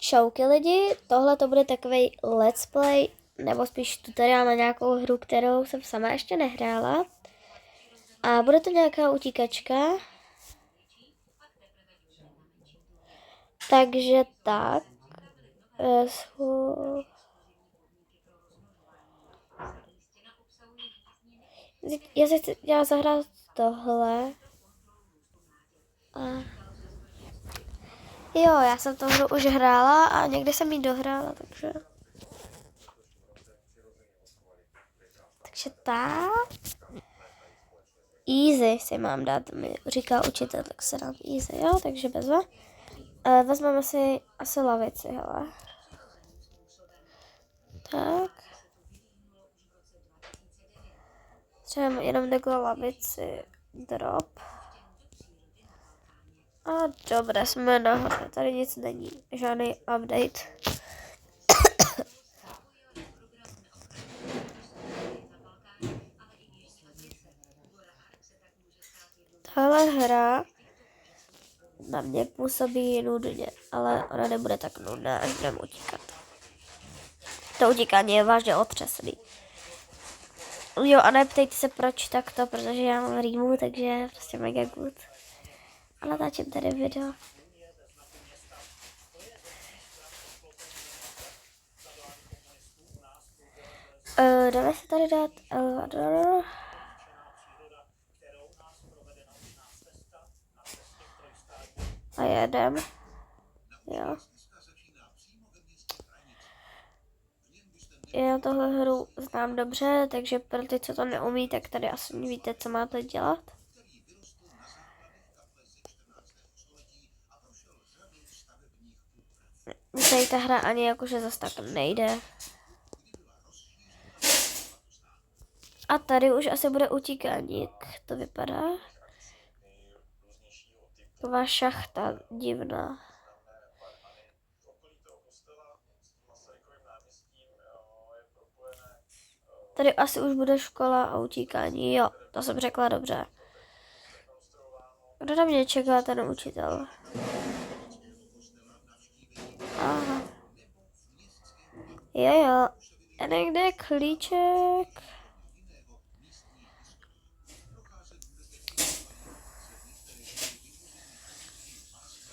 Čauky lidi, tohle to bude takový let's play, nebo spíš tutoriál na nějakou hru, kterou jsem sama ještě nehrála. A bude to nějaká utíkačka. Takže tak. Já se chci zahrát tohle. Jo, já jsem to hru už hrála a někde jsem ji dohrála, takže... Takže tak. Easy si mám dát, mi říká učitel, tak se dám easy, jo, takže bezva. Vezmeme si asi lavici, hele. Tak. Třeba jenom takhle lavici drop. A dobré, jsme nahoře, tady nic není, žádný update. Tahle hra na mě působí nudně, ale ona nebude tak nudná, až budeme utíkat. To utíkání je vážně otřesný. Jo, a neptejte se proč takto, protože já mám rýmu, takže prostě mega good. A natáčím tady video. Dáme se tady dát Elvador. A jedem. Jo. Já tohle hru znám dobře, takže pro ty, co to neumí, tak tady asi víte, co máte dělat. Tady ta hra ani jakože zase tak nejde. A tady už asi bude utíkání, jak to vypadá. Taková šachta divná. Tady asi už bude škola a utíkání, jo, to jsem řekla dobře. Kdo na mě čeká, ten učitel? Aha. Jo. A někde je klíček.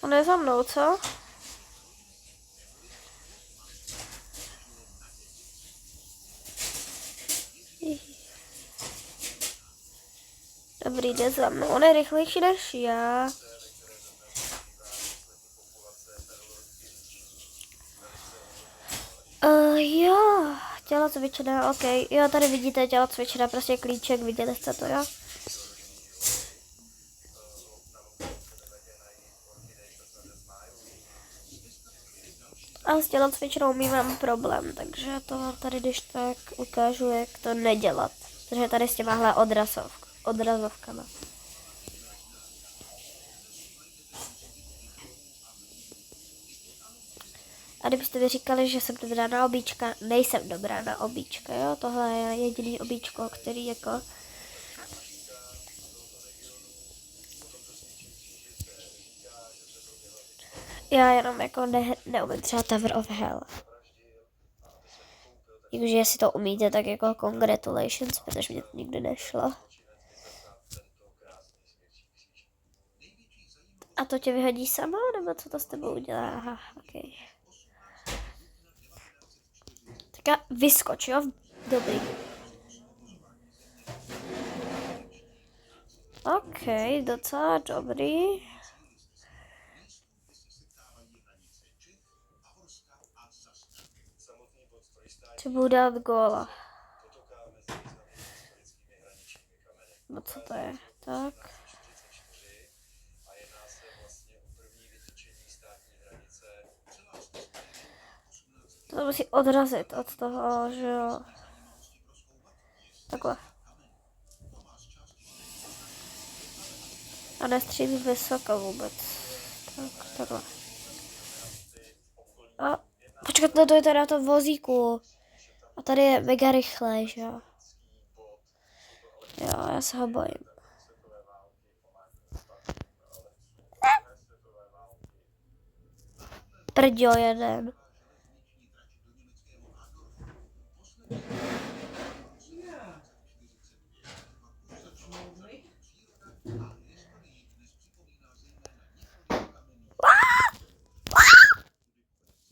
On je za mnou, co? Dobrý, jde za mnou. On je rychlejší než já. Jo, tělocvičná, ok. Jo, tady vidíte tělocvičná, prostě klíček, viděli jste to, jo? A s tělocvičnou mám problém, takže to tady když tak ukážu, jak to nedělat. Protože tady s těmahle odrazovkama. A kdybyste mi říkali, že jsem dobrá na obíčka, nejsem dobrá na obíčka, jo? Tohle je jediný obíčko, který jako... Já jenom jako neumím třeba Tower of Hell. Jakože jestli to umíte, tak jako congratulations, protože mě to nikdy nešlo. A to tě vyhodí sama, nebo co to s tebou udělá? Aha, ok. Tak vyskoč, jo? Dobrý. Ok, docela dobrý. Či budu dát góla. No co to je? Tak. To musí odrazit od toho, že jo. Takhle. A nestřílí vysoko vůbec. Tak, takhle. A počkat, to je teda to vozíku. A tady je mega rychle, že jo. Jo, já se ho bojím. prďo jeden.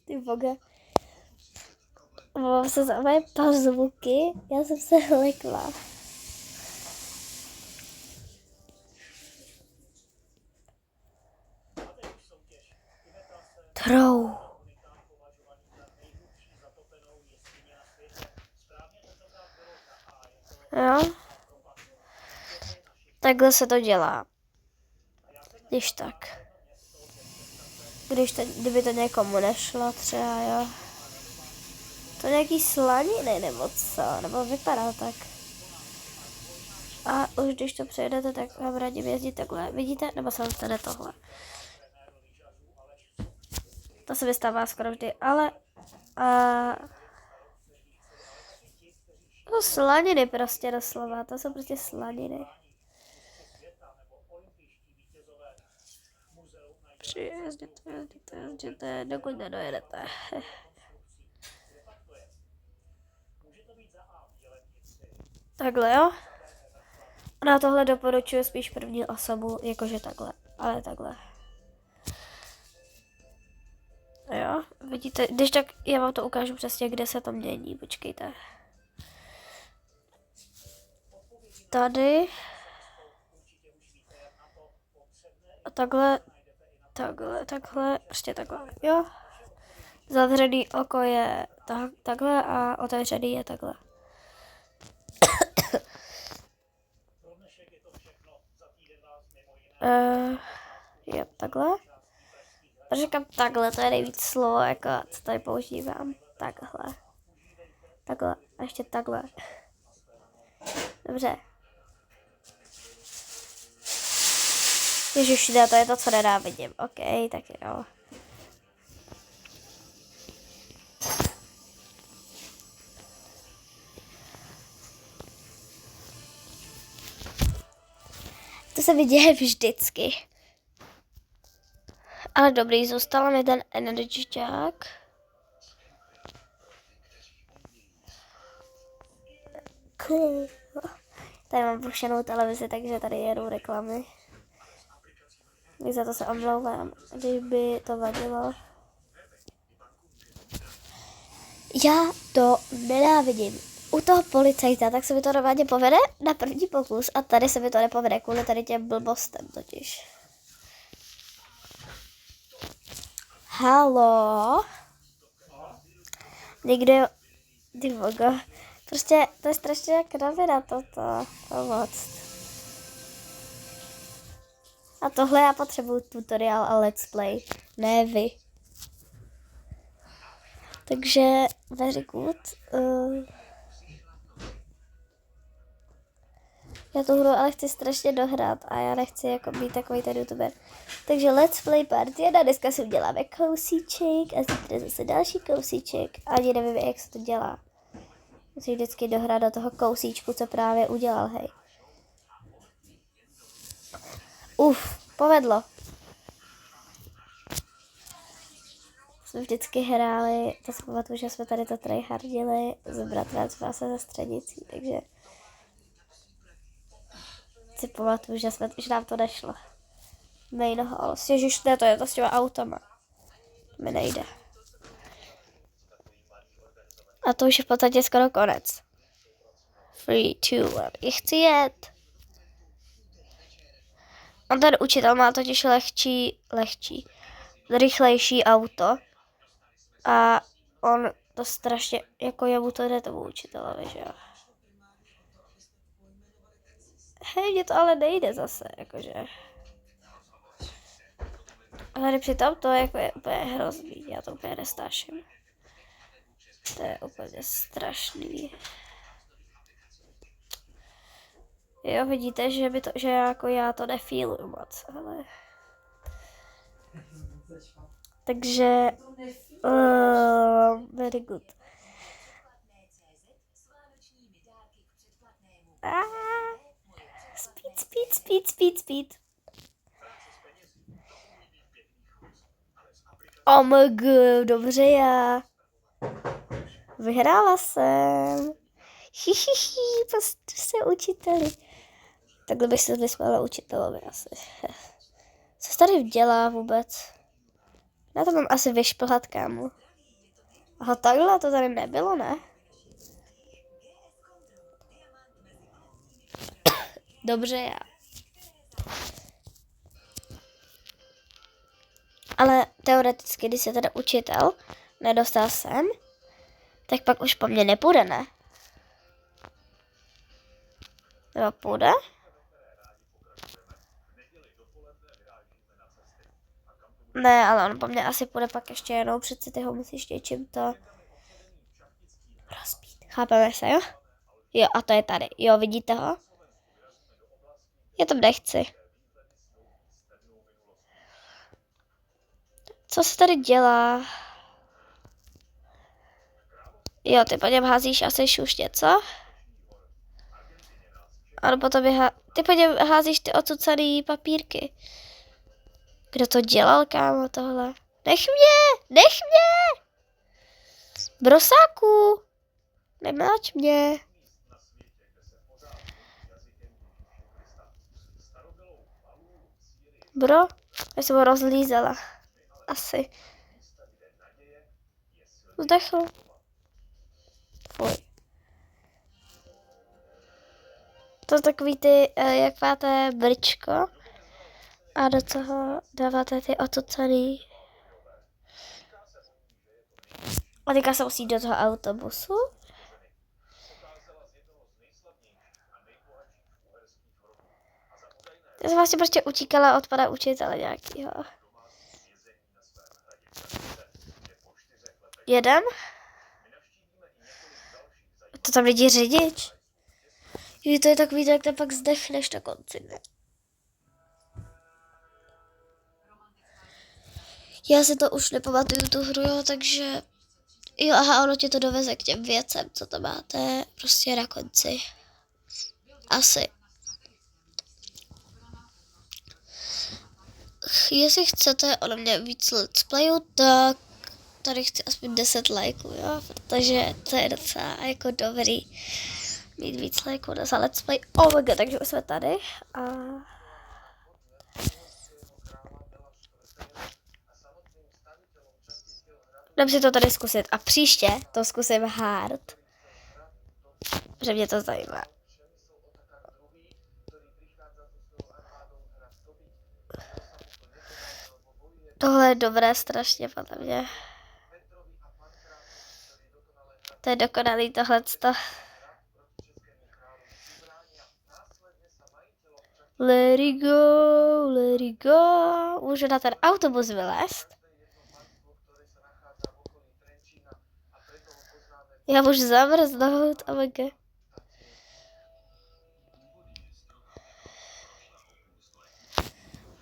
Ty boga. Mám se za moje pazvuky, já jsem se lekla. Trou. Jo? Takhle se to dělá. Když tak. Kdyby to někomu nešlo třeba, jo. To nějaký slaniny nebo co, nebo vypadá tak. A už když to přejdete, tak vám radím jezdit takhle. Vidíte? Nebo se vám stane tohle. To se mi stává skoro vždy, ale... To slaniny prostě doslova, to jsou prostě slaniny. Jezděte, dokud nedojedete. Takhle, jo? A na tohle doporučuji spíš první osobu, jakože takhle, ale takhle. Jo, vidíte, když tak já vám to ukážu přesně, kde se to mění, počkejte. Tady. A takhle, prostě takhle, jo. Zavřený oko je takhle a otevřený je takhle. Jo, takhle. Říkám takhle, to je nejvíc slovo, jako co tady používám. Takhle. Takhle. A ještě takhle. Dobře. Ježiši, to je to, co nenávidím. OK, tak jo. To se mi děje vždycky. Ale dobrý, zůstal mi ten energičák. Cool. Tady mám puštěnou televizi, takže tady jedou reklamy. Za to se omlouvám, kdyby to vadilo. Já to nenávidím. U toho policajta, tak se mi to normálně povede na první pokus a tady se mi to nepovede kvůli tady těm blbostem totiž. Halo? Někdo, ty vogo, prostě to je strašně kravina toto, pomoct. A tohle já potřebuju tutoriál a let's play, ne vy. Takže very good. Já tu hru ale chci strašně dohrát a já nechci jako být takový ten youtuber. Takže let's play part 1, dneska si uděláme kousíček a zítra zase další kousíček. Ani nevím, jak se to dělá. Musím vždycky dohrát do toho kousíčku, co právě udělal, hej. Povedlo. Jsme vždycky hráli, to si pamatuju, že jsme tady to tryhardili s bratrem, jsme se ze střednicí, takže si pamatuju, že nám to nešlo. Main hall. Ježiš, ne, to je to s těma automa. Mi nejde. A to už je v podstatě skoro konec. 3, 2, 1. I chci jet. On ten učitel má totiž rychlejší auto. A on to strašně, jako jemu to jde tomu učitelovi, že jo. Hej, mě to ale nejde zase, jakože. Ale přitom to jako je úplně hrozný, já to úplně nestáším. To je úplně strašný. Jo, vidíte, že jako já to nefíluju moc, ale... Takže... very good. Speed. OMG, dobře já. Vyhrála jsem. Hihihi, prostě se učiteli. Takhle bych se vysmála učitelovi asi. Co se tady dělá vůbec? Já to mám asi vyšplhat, kámo. Aha, takhle to tady nebylo, ne? Dobře, já. Ale teoreticky, když se teda učitel nedostal sem, tak pak už po mně nepůjde, ne? Nebo půjde? Ne, ale on po mně asi půjde pak ještě jednou, přece ty ho musíš něčím to rozbít. Chápeme se, jo? Jo, a to je tady. Jo, vidíte ho? Já tam nechci. Co se tady dělá? Jo, ty po něm házíš asi už něco? Ano, potom ty po něm házíš ty ocucaný papírky. Kdo to dělal, kámo, tohle? Nech mě! Nech mě! Brosáku! Nemáč mě. Bro, já jsem ho rozlízala. Asi. Zdechl. Fuj. To takový ty, jak máte brčko a do toho dáváte ty otucaný. A teďka se musí do toho autobusu. Já jsem vlastně prostě utíkala od pana učitele nějakýho. Jedem? To tam lidi řidič. Jo, to je takový, jak tam pak zdechneš na konci, ne? Já si to už nepamatuju tu hru, jo, takže... Jo, aha, ono tě to doveze k těm věcem, co to máte prostě na konci. Asi. Jestli chcete ode mě víc let's playů, tak tady chci aspoň 10 lajků, jo, protože to je docela jako dobrý mít víc lajků za let's play. Oh my god, takže už jsme tady a... Dám si to tady zkusit a příště to zkusím hard, protože mě to zajímá. Tohle je dobré strašně, podle mě. To je dokonalý tohleto. Let it go, let it go. Můžu na ten autobus vylézt? Já můžu zamrznout, oh my god.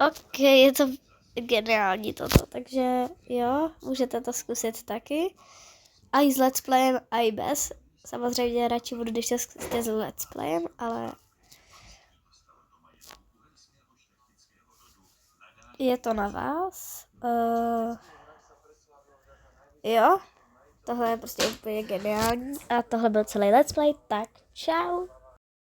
Ok, je to geniální toto, takže jo, můžete to zkusit taky. A i s let's playem, a i bez. Samozřejmě radši budu, když to zkusíte s let's playem, ale... Je to na vás. Jo, tohle je prostě úplně geniální. A tohle byl celý let's play, tak čau.